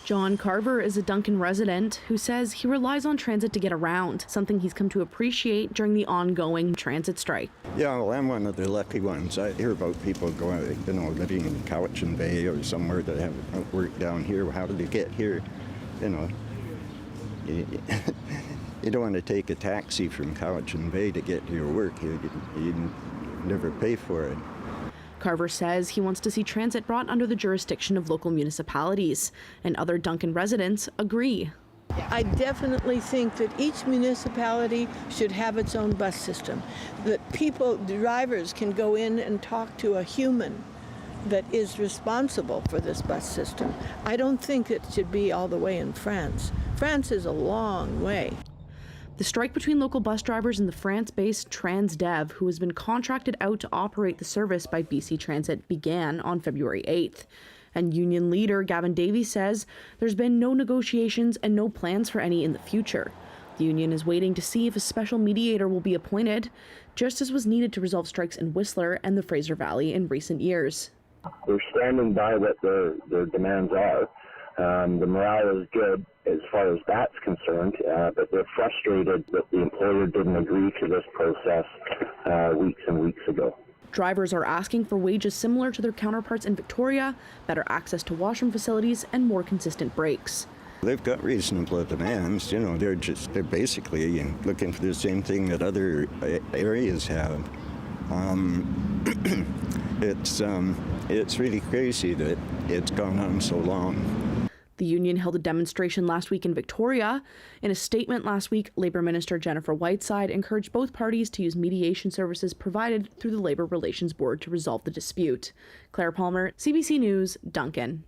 John Carver is a Duncan resident who says he relies on transit to get around, something he's come to appreciate during the ongoing transit strike. Yeah, well, I'm one of the lucky ones. I hear about people going, living in Cowichan Valley or somewhere that have work down here. How did they get here? You don't want to take a taxi from Cowichan Valley to get to your work. You never pay for it. Carver says he wants to see transit brought under the jurisdiction of local municipalities, and other Duncan residents agree. I definitely think that each municipality should have its own bus system, that drivers can go in and talk to a human that is responsible for this bus system. I don't think it should be all the way in France. France is a long way. The strike between local bus drivers and the France-based Transdev, who has been contracted out to operate the service by BC Transit, began on February 8th. And union leader Gavin Davies says there's been no negotiations and no plans for any in the future. The union is waiting to see if a special mediator will be appointed, just as was needed to resolve strikes in Whistler and the Fraser Valley in recent years. They're standing by what their demands are. The morale is good as far as that's concerned, but they're frustrated that the employer didn't agree to this process weeks and weeks ago. Drivers are asking for wages similar to their counterparts in Victoria, better access to washroom facilities, and more consistent breaks. They've got reasonable demands. They're basically looking for the same thing that other areas have. It's really crazy that it's gone on so long. The union held a demonstration last week in Victoria. In a statement last week, Labour Minister Jennifer Whiteside encouraged both parties to use mediation services provided through the Labour Relations Board to resolve the dispute. Claire Palmer, CBC News, Duncan.